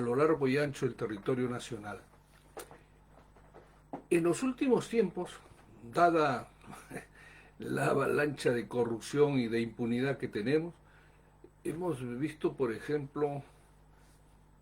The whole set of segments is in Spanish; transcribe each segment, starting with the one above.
lo largo y ancho del territorio nacional. En los últimos tiempos, dada la avalancha de corrupción y de impunidad que tenemos, hemos visto, por ejemplo,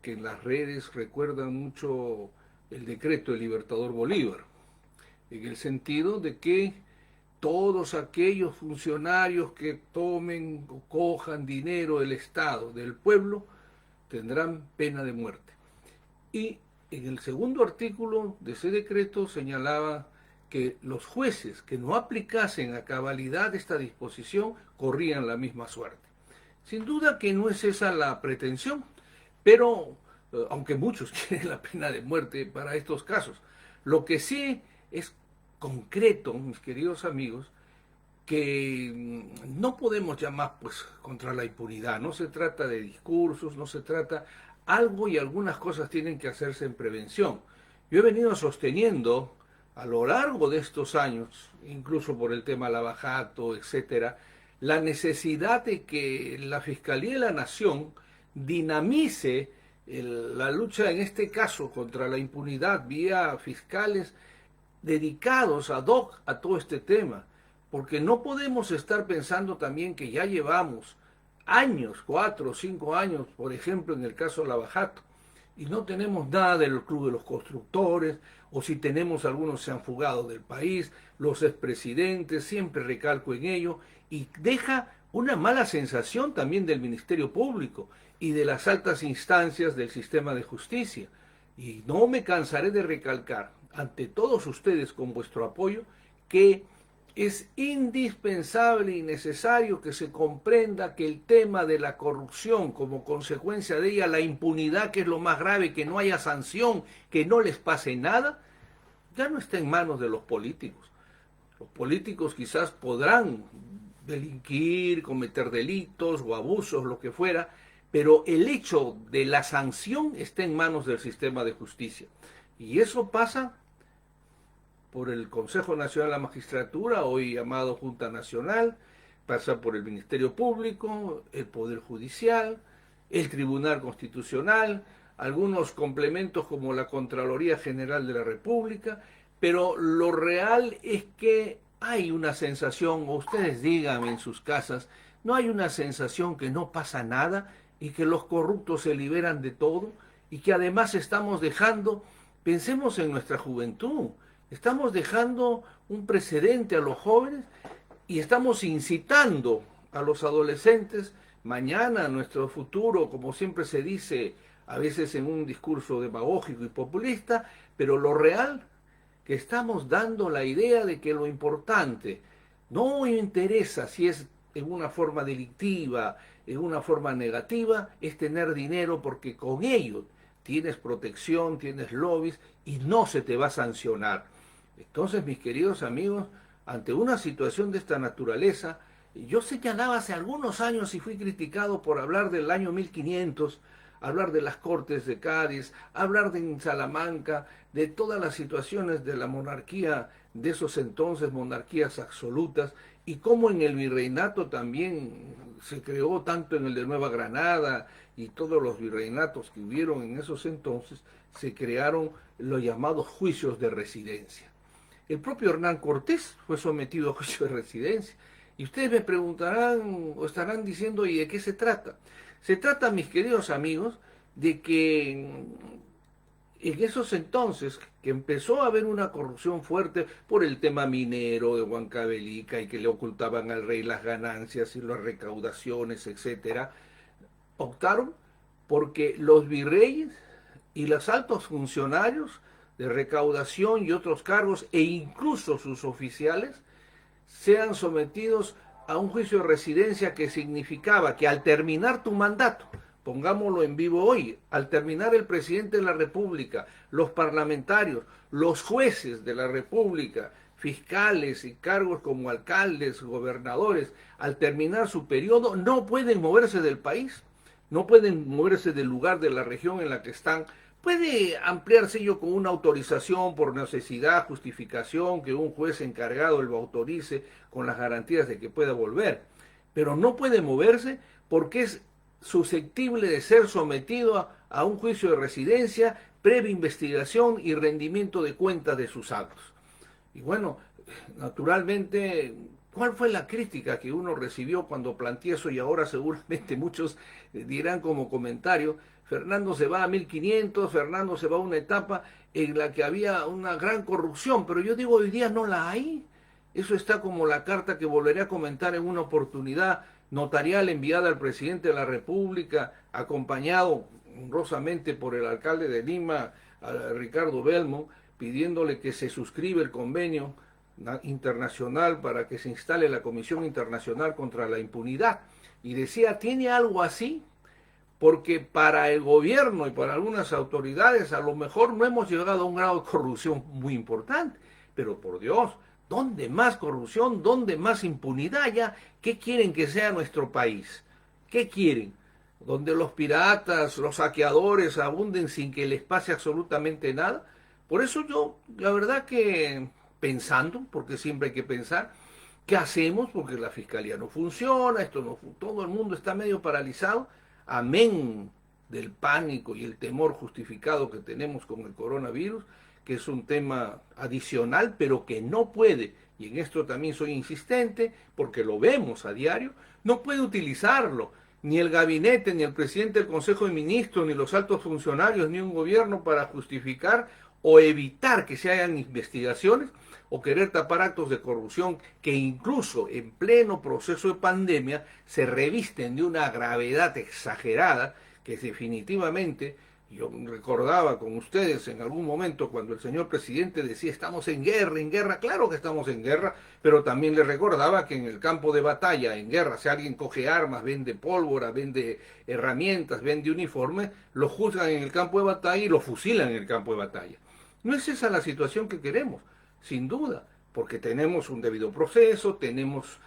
que en las redes recuerdan mucho el decreto del Libertador Bolívar, en el sentido de que todos aquellos funcionarios que tomen o cojan dinero del Estado, del pueblo, tendrán pena de muerte. Y en el segundo artículo de ese decreto señalaba que los jueces que no aplicasen a cabalidad esta disposición corrían la misma suerte. Sin duda que no es esa la pretensión, pero aunque muchos quieren la pena de muerte para estos casos, lo que sí es concreto, mis queridos amigos, que no podemos llamar pues contra la impunidad, no se trata de discursos, no se trata, algo y algunas cosas tienen que hacerse en prevención. Yo he venido sosteniendo a lo largo de estos años, incluso por el tema Lavajato, etcétera, la necesidad de que la Fiscalía de la Nación dinamice la lucha, en este caso, contra la impunidad vía fiscales dedicados ad hoc a todo este tema, porque no podemos estar pensando también que ya llevamos años, 4 o 5 años, por ejemplo, en el caso de Lavajato, y no tenemos nada del Club de los Constructores, o si tenemos algunos se han fugado del país, los expresidentes, siempre recalco en ello, y deja una mala sensación también del Ministerio Público y de las altas instancias del sistema de justicia. Y no me cansaré de recalcar ante todos ustedes con vuestro apoyo que es indispensable y necesario que se comprenda que el tema de la corrupción, como consecuencia de ella, la impunidad, que es lo más grave, que no haya sanción, que no les pase nada, ya no está en manos de los políticos. Los políticos quizás podrán delinquir, cometer delitos o abusos, lo que fuera, pero el hecho de la sanción está en manos del sistema de justicia. Y eso pasa por el Consejo Nacional de la Magistratura, hoy llamado Junta Nacional, pasa por el Ministerio Público, el Poder Judicial, el Tribunal Constitucional, algunos complementos como la Contraloría General de la República, pero lo real es que hay una sensación, o ustedes díganme en sus casas, no hay una sensación que no pasa nada y que los corruptos se liberan de todo y que además estamos dejando, pensemos en nuestra juventud, estamos dejando un precedente a los jóvenes y estamos incitando a los adolescentes, mañana nuestro futuro, como siempre se dice, a veces en un discurso demagógico y populista, pero lo real, que estamos dando la idea de que lo importante no interesa si es en una forma delictiva, en una forma negativa, es tener dinero porque con ello tienes protección, tienes lobbies y no se te va a sancionar. Entonces, mis queridos amigos, ante una situación de esta naturaleza, yo señalaba hace algunos años y fui criticado por hablar del año 1500, hablar de las Cortes de Cádiz, hablar de Salamanca, de todas las situaciones de la monarquía de esos entonces, monarquías absolutas, y cómo en el virreinato también se creó, tanto en el de Nueva Granada y todos los virreinatos que hubieron en esos entonces, se crearon los llamados juicios de residencia. El propio Hernán Cortés fue sometido a juicio de residencia. Y ustedes me preguntarán o estarán diciendo, ¿y de qué se trata? Se trata, mis queridos amigos, de que en esos entonces que empezó a haber una corrupción fuerte por el tema minero de Huancavelica y que le ocultaban al rey las ganancias y las recaudaciones, etcétera, optaron porque los virreyes y los altos funcionarios de recaudación y otros cargos e incluso sus oficiales sean sometidos a un juicio de residencia que significaba que al terminar tu mandato, pongámoslo en vivo hoy, al terminar el presidente de la República, los parlamentarios, los jueces de la República, fiscales y cargos como alcaldes, gobernadores, al terminar su periodo no pueden moverse del país, no pueden moverse del lugar de la región en la que están. Puede ampliarse ello con una autorización por necesidad, justificación, que un juez encargado lo autorice con las garantías de que pueda volver, pero no puede moverse porque es susceptible de ser sometido a un juicio de residencia, previa investigación y rendimiento de cuentas de sus actos. Y bueno, naturalmente, ¿cuál fue la crítica que uno recibió cuando planteé eso? Y ahora seguramente muchos dirán como comentario, Fernando se va a 1500, Fernando se va a una etapa en la que había una gran corrupción, pero yo digo, hoy día no la hay. Eso está como la carta que volveré a comentar en una oportunidad notarial enviada al presidente de la República, acompañado honrosamente por el alcalde de Lima, Ricardo Belmo, pidiéndole que se suscriba el convenio internacional para que se instale la Comisión Internacional contra la Impunidad. Y decía, ¿tiene algo así? Porque para el gobierno y para algunas autoridades a lo mejor no hemos llegado a un grado de corrupción muy importante, pero por Dios, ¿dónde más corrupción? ¿Dónde más impunidad ya? ¿Qué quieren que sea nuestro país? ¿Qué quieren? Donde los piratas, los saqueadores abunden sin que les pase absolutamente nada. Por eso yo, la verdad que pensando, porque siempre hay que pensar, ¿qué hacemos? Porque la fiscalía no funciona, esto no, todo el mundo está medio paralizado, amén del pánico y el temor justificado que tenemos con el coronavirus, que es un tema adicional, pero que no puede, y en esto también soy insistente, porque lo vemos a diario, no puede utilizarlo ni el gabinete, ni el presidente del Consejo de Ministros, ni los altos funcionarios, ni un gobierno para justificar o evitar que se hagan investigaciones o querer tapar actos de corrupción que incluso en pleno proceso de pandemia se revisten de una gravedad exagerada que definitivamente, yo recordaba con ustedes en algún momento cuando el señor presidente decía estamos en guerra, claro que estamos en guerra, pero también le recordaba que en el campo de batalla, en guerra, si alguien coge armas, vende pólvora, vende herramientas, vende uniformes, lo juzgan en el campo de batalla y lo fusilan en el campo de batalla. No es esa la situación que queremos, sin duda, porque tenemos un debido proceso, tenemos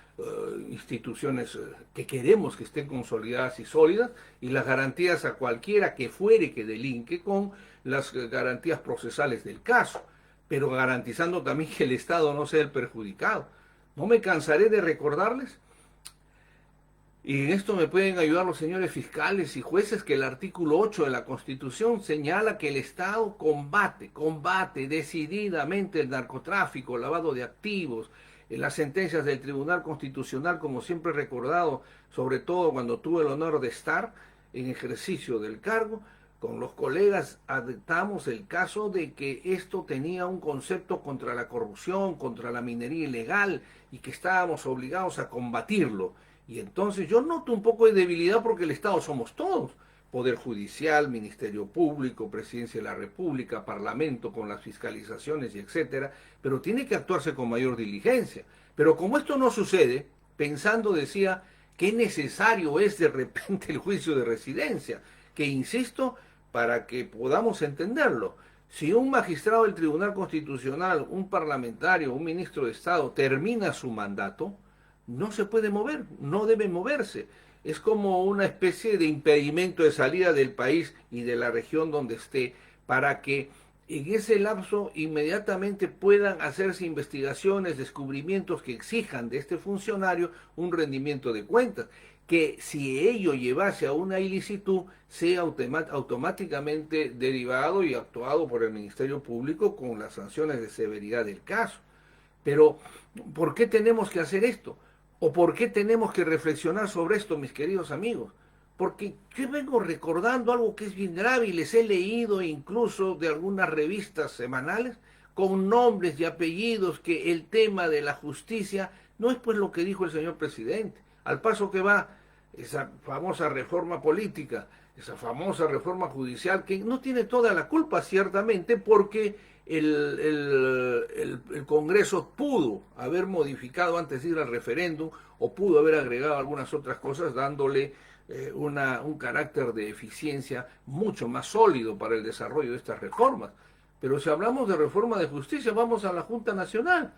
instituciones que queremos que estén consolidadas y sólidas y las garantías a cualquiera que fuere que delinque con las garantías procesales del caso, pero garantizando también que el Estado no sea el perjudicado. No me cansaré de recordarles, y en esto me pueden ayudar los señores fiscales y jueces, que el artículo 8 de la Constitución señala que el Estado combate decididamente el narcotráfico, lavado de activos. En las sentencias del Tribunal Constitucional, como siempre he recordado, sobre todo cuando tuve el honor de estar en ejercicio del cargo, con los colegas adoptamos el caso de que esto tenía un concepto contra la corrupción, contra la minería ilegal, y que estábamos obligados a combatirlo. Y entonces yo noto un poco de debilidad porque el Estado somos todos. Poder Judicial, Ministerio Público, Presidencia de la República, Parlamento con las fiscalizaciones y etcétera, pero tiene que actuarse con mayor diligencia. Pero como esto no sucede, pensando decía, qué necesario es de repente el juicio de residencia, que insisto, para que podamos entenderlo. Si un magistrado del Tribunal Constitucional, un parlamentario, un ministro de Estado termina su mandato, no se puede mover, no debe moverse. Es como una especie de impedimento de salida del país y de la región donde esté, para que en ese lapso inmediatamente puedan hacerse investigaciones, descubrimientos que exijan de este funcionario un rendimiento de cuentas, que si ello llevase a una ilicitud, sea automáticamente derivado y actuado por el Ministerio Público con las sanciones de severidad del caso. Pero, ¿por qué tenemos que hacer esto? ¿O por qué tenemos que reflexionar sobre esto, mis queridos amigos? Porque yo vengo recordando algo que es bien grave y les he leído incluso de algunas revistas semanales con nombres y apellidos, que el tema de la justicia no es pues lo que dijo el señor presidente. Al paso que va esa famosa reforma política, esa famosa reforma judicial, que no tiene toda la culpa ciertamente, porque el Congreso pudo haber modificado antes de ir al referéndum, o pudo haber agregado algunas otras cosas dándole un carácter de eficiencia mucho más sólido para el desarrollo de estas reformas. Pero si hablamos de reforma de justicia, vamos a la Junta Nacional.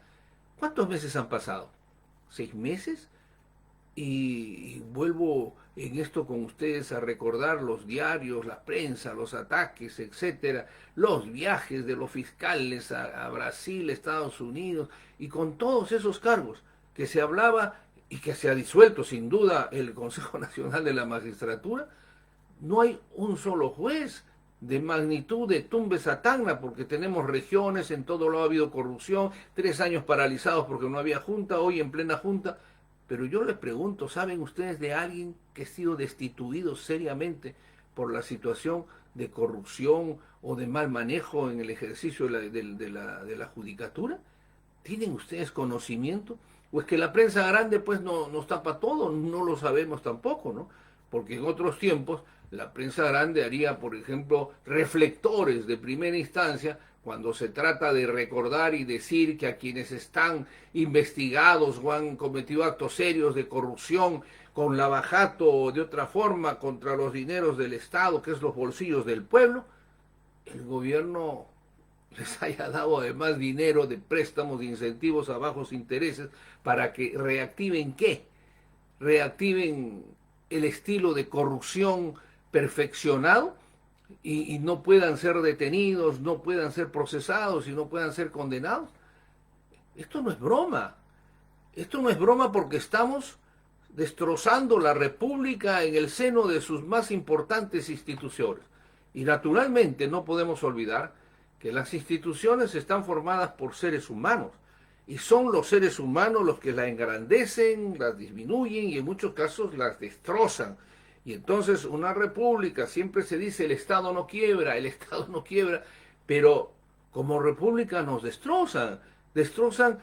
¿Cuántos meses han pasado? ¿6 meses? Y vuelvo en esto con ustedes a recordar los diarios, la prensa, los ataques, etcétera, los viajes de los fiscales a Brasil, Estados Unidos, y con todos esos cargos que se hablaba y que se ha disuelto sin duda el Consejo Nacional de la Magistratura, no hay un solo juez de magnitud de Tumbes a Tacna, porque tenemos regiones, en todo lado ha habido corrupción, 3 años paralizados porque no había junta, hoy en plena junta. Pero yo les pregunto, ¿saben ustedes de alguien que ha sido destituido seriamente por la situación de corrupción o de mal manejo en el ejercicio de la judicatura? ¿Tienen ustedes conocimiento? ¿O es que la prensa grande pues nos tapa todo? No lo sabemos tampoco, ¿no? Porque en otros tiempos la prensa grande haría, por ejemplo, reflectores de primera instancia cuando se trata de recordar y decir que a quienes están investigados o han cometido actos serios de corrupción con lavajato o de otra forma contra los dineros del Estado, que es los bolsillos del pueblo, el gobierno les haya dado además dinero de préstamos, de incentivos a bajos intereses para que reactiven ¿qué? Reactiven el estilo de corrupción perfeccionado y no puedan ser detenidos, no puedan ser procesados y no puedan ser condenados. Esto no es broma. Esto no es broma porque estamos destrozando la República en el seno de sus más importantes instituciones. Y naturalmente no podemos olvidar que las instituciones están formadas por seres humanos y son los seres humanos los que la engrandecen, las disminuyen y en muchos casos las destrozan. Y entonces una república, siempre se dice el Estado no quiebra, el Estado no quiebra, pero como república nos destrozan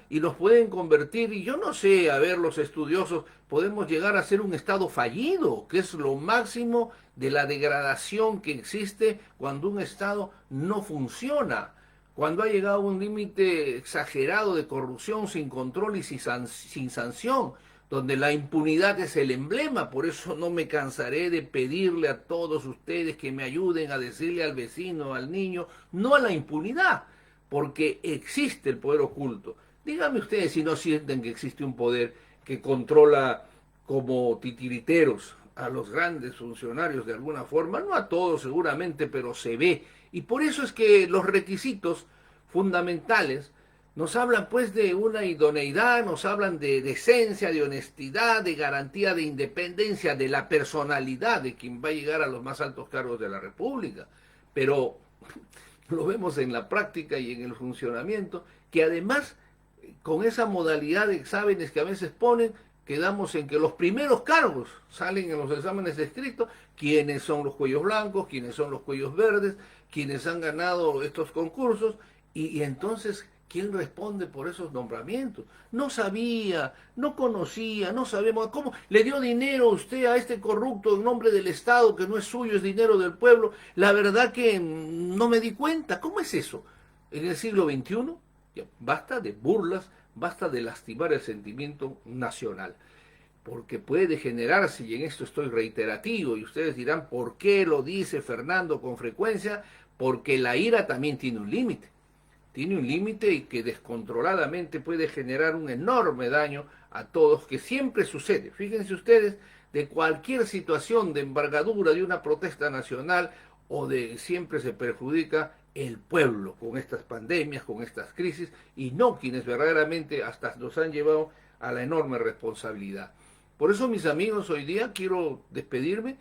y nos pueden convertir, y yo no sé, a ver, los estudiosos, podemos llegar a ser un Estado fallido, que es lo máximo de la degradación que existe cuando un Estado no funciona, cuando ha llegado a un límite exagerado de corrupción sin control y sin sanción, donde la impunidad es el emblema. Por eso no me cansaré de pedirle a todos ustedes que me ayuden a decirle al vecino, al niño, no a la impunidad, porque existe el poder oculto. Díganme ustedes si no sienten que existe un poder que controla como titiriteros a los grandes funcionarios de alguna forma, no a todos seguramente, pero se ve. Y por eso es que los requisitos fundamentales nos hablan pues de una idoneidad, nos hablan de decencia, de honestidad, de garantía de independencia, de la personalidad de quien va a llegar a los más altos cargos de la República. Pero lo vemos en la práctica y en el funcionamiento, que además con esa modalidad de exámenes que a veces ponen, quedamos en que los primeros cargos salen en los exámenes escritos, quiénes son los cuellos blancos, quiénes son los cuellos verdes, quienes han ganado estos concursos, y entonces, ¿quién responde por esos nombramientos? No sabía, no conocía, no sabemos cómo le dio dinero usted a este corrupto en nombre del Estado que no es suyo, es dinero del pueblo. La verdad que no me di cuenta. ¿Cómo es eso? En el siglo XXI, ya, basta de burlas, basta de lastimar el sentimiento nacional, porque puede degenerarse, y en esto estoy reiterativo, y ustedes dirán, ¿por qué lo dice Fernando con frecuencia? Porque la ira también tiene un límite. Tiene un límite y que descontroladamente puede generar un enorme daño a todos, que siempre sucede. Fíjense ustedes, de cualquier situación de envergadura de una protesta nacional o de siempre se perjudica el pueblo con estas pandemias, con estas crisis, y no quienes verdaderamente hasta nos han llevado a la enorme responsabilidad. Por eso, mis amigos, hoy día quiero despedirme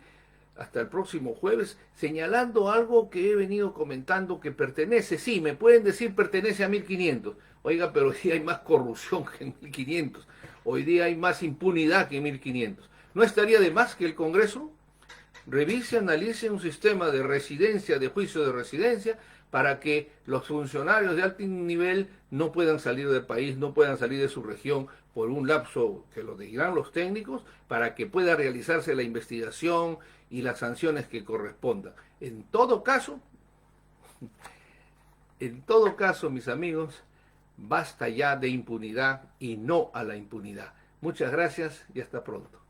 hasta el próximo jueves, señalando algo que he venido comentando que pertenece, sí, me pueden decir pertenece a 1500, oiga, pero hoy día hay más corrupción que en 1500, hoy día hay más impunidad que en 1500. ¿No estaría de más que el Congreso revise, analice un sistema de residencia, de juicio de residencia, para que los funcionarios de alto nivel no puedan salir del país, no puedan salir de su región por un lapso que lo dirán los técnicos, para que pueda realizarse la investigación y las sanciones que correspondan? En todo caso, mis amigos, basta ya de impunidad y no a la impunidad. Muchas gracias y hasta pronto.